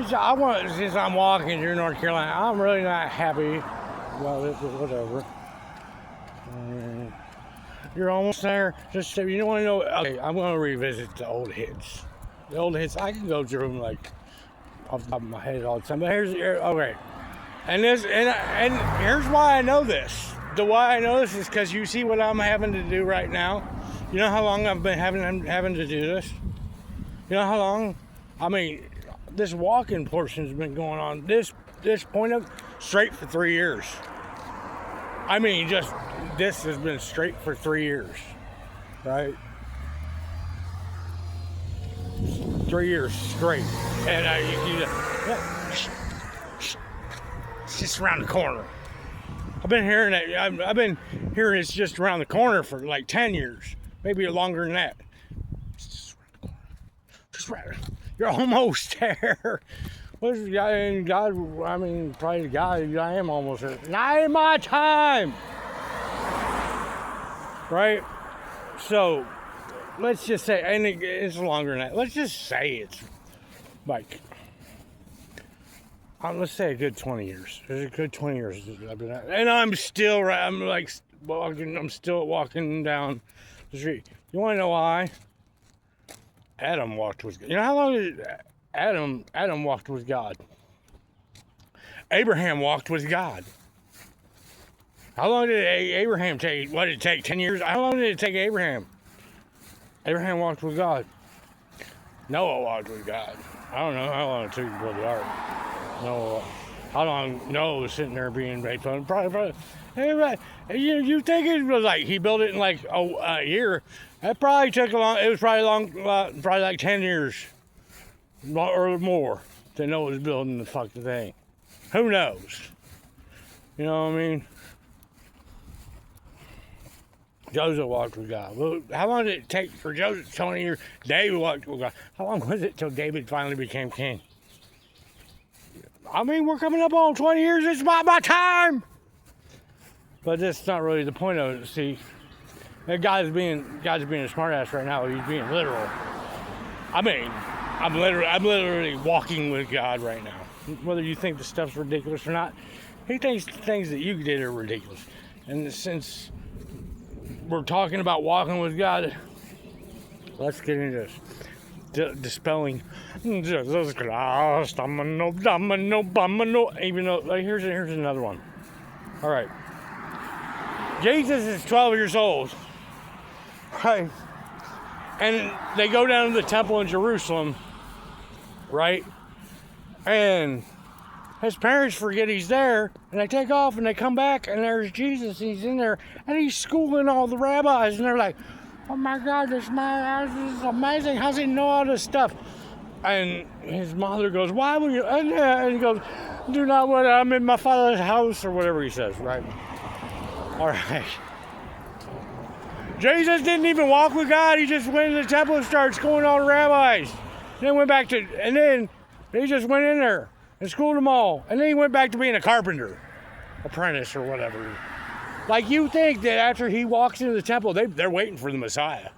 since I'm walking through North Carolina, I'm really not happy about it, but whatever. You're almost there. Just you don't want to know. Okay, I'm going to revisit the old hits. The old hits, I can go through them like off the top of my head all the time. But okay. And here's why I know this. The why I know this is because you see what I'm having to do right now. You know how long I've been having to do this? You know how long? I mean, this walking portion has been going on this point of straight for 3 years. I mean, just this has been straight for 3 years, right? 3 years straight, and it's just around the corner. I've been hearing that. I've been hearing it's just around the corner for like 10 years, maybe longer than that. It's just around the corner. You're almost there. What's God? I mean, probably God. I am almost there. Not in my time, right? So let's just say, and it's longer than that. Let's just say it's like, let's say a good 20 years. It's a good 20 years I've been at, and I'm still right. I'm like walking. I'm still walking down the street. You want to know why? Adam walked with God. You know how long did Adam walked with God? Abraham walked with God. How long did Abraham take? What did it take? 10 years? How long did it take Abraham? Abraham walked with God. Noah walked with God. I don't know how long it took to build the ark. Noah. How long Noah was sitting there being made fun? Probably. Everybody, you think it was like he built it in like a year? That probably took a long. It was probably like 10 years or more to Noah was building the fucking thing. Who knows? You know what I mean? Joseph walked with God. Well, how long did it take for Joseph? 20 years. David walked with God. How long was it till David finally became king? I mean, we're coming up on 20 years. It's about my time. But that's not really the point of it. See, that God's being a smartass right now. He's being literal. I mean, I'm literally walking with God right now. Whether you think the stuff's ridiculous or not, he thinks the things that you did are ridiculous. And since we're talking about walking with God, let's get into this. Dispelling Jesus Christ, domino, even though, like, here's another one. All right. Jesus is 12 years old, right? And they go down to the temple in Jerusalem, right? And his parents forget he's there, and they take off, and they come back, and there's Jesus. He's in there, and he's schooling all the rabbis, and they're like, "Oh my God, this is amazing. How's he know all this stuff?" And his mother goes, "Why would you?" And he goes, "Do not worry, I'm in my father's house," or whatever he says, right? All right. Jesus didn't even walk with God. He just went in the temple and started schooling all the rabbis. Then then he just went in there and schooled them all. And then he went back to being a carpenter, apprentice or whatever. Like, you think that after he walks into the temple, they're waiting for the Messiah.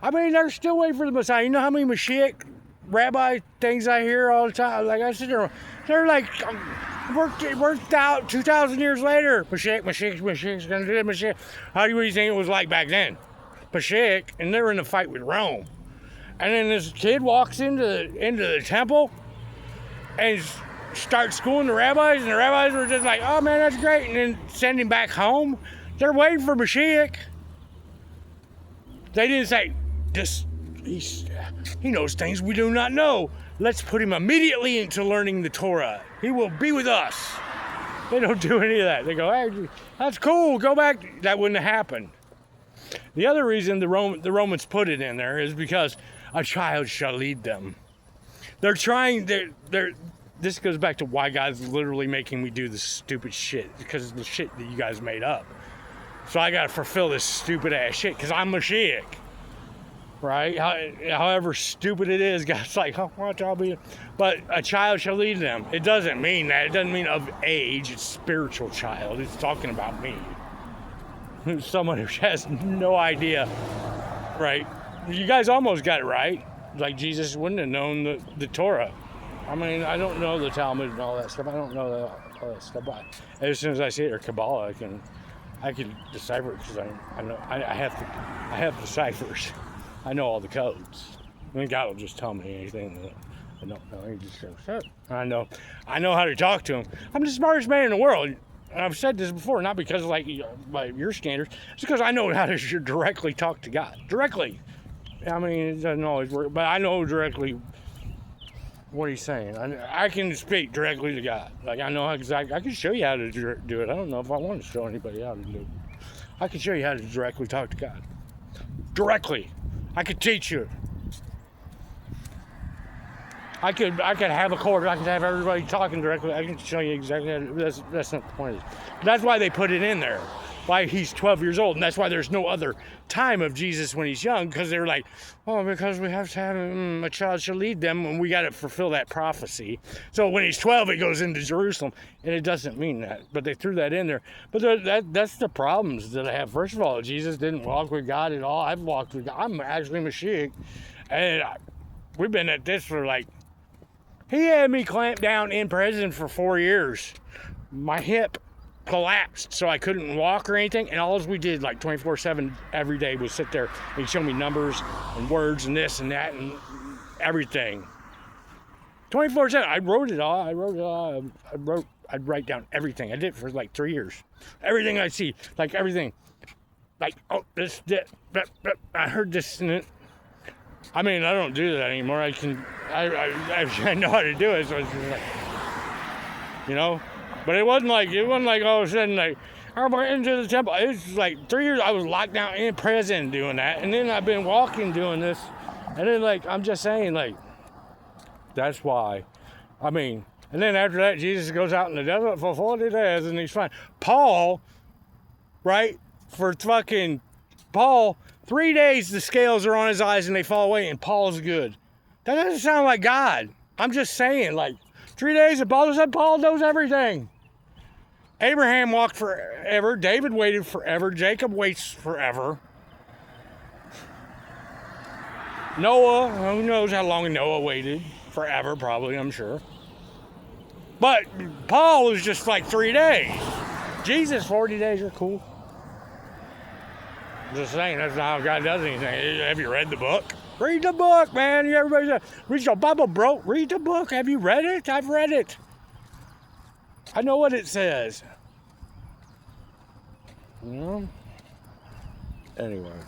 I mean, they're still waiting for the Messiah. You know how many Mashiach rabbi things I hear all the time? Like, I sit there, they're like, worked out 2,000 years later. Mashiach's gonna do it, Mashiach. What do you think it was like back then? Mashiach, and they're in a fight with Rome. And then this kid walks into the temple and starts schooling the rabbis, and the rabbis were just like, "Oh man, that's great," and then send him back home. They're waiting for Mashiach. They didn't say, he knows things we do not know. Let's put him immediately into learning the Torah. He will be with us. They don't do any of that. They go, "Hey, that's cool, go back." That wouldn't have happened. The other reason the Romans put it in there is because a child shall lead them. This goes back to why God's literally making me do this stupid shit, because of the shit that you guys made up. So I gotta fulfill this stupid ass shit, because I'm Mashiach. Right? However stupid it is, God's like, "Oh, watch, I'll be..." But a child shall lead them. It doesn't mean that. It doesn't mean of age. It's spiritual child. It's talking about me. Someone who has no idea. Right? You guys almost got it right. Like, Jesus wouldn't have known the Torah. I mean, I don't know the Talmud and all that stuff. I don't know all that stuff. But as soon as I see it or Kabbalah, I can decipher it because I know I have the ciphers. I know all the codes. I mean, God will just tell me anything that I don't know. He just shows up. I know how to talk to him. I'm the smartest man in the world. And I've said this before, not because of by your standards. It's because I know how to directly talk to God. Directly. I mean, it doesn't always work, but I know directly what he's saying. I can speak directly to God. Like, I know how exactly. I can show you how to do it. I don't know if I want to show anybody how to do it. I can show you how to directly talk to God. Directly. I could teach you. I could have a court. I could have everybody talking directly. I can show you exactly how to. That's not the point. That's why they put it in there. Why he's 12 years old, and that's why there's no other time of Jesus when he's young, because they're like, oh, because we have to have a child shall lead them, and we got to fulfill that prophecy. So when he's 12, he goes into Jerusalem, and it doesn't mean that, but they threw that in there. But that's the problems that I have. First of all, Jesus didn't walk with God at all. I've walked with God. I'm actually Mashiach, and we've been at this for he had me clamped down in prison for 4 years. My hip collapsed, so I couldn't walk or anything, and all we did 24/7 every day was sit there and he'd show me numbers and words and this and that and everything. 24/7. I wrote it all. I'd write down everything. I did it for 3 years. Everything I see, everything. Oh, this, I heard this and it. I mean, I don't do that anymore. I know how to do it, so it's just But it wasn't like all of a sudden I went into the temple. It was 3 years I was locked down in prison doing that, and then I've been walking doing this, and then I'm just saying that's why. I mean, and then after that Jesus goes out in the desert for 40 days and he's fine. Paul, right? For fucking Paul, 3 days the scales are on his eyes and they fall away, and Paul's good. That doesn't sound like God. I'm just saying 3 days and Paul knows everything. Abraham walked forever. David waited forever. Jacob waits forever. Noah, who knows how long Noah waited? Forever, probably, I'm sure. But Paul was just 3 days. Jesus, 40 days are cool. I'm just saying, that's not how God does anything. Have you read the book? Read the book, man. Everybody says, read your Bible, bro. Read the book. Have you read it? I've read it. I know what it says. Anyway.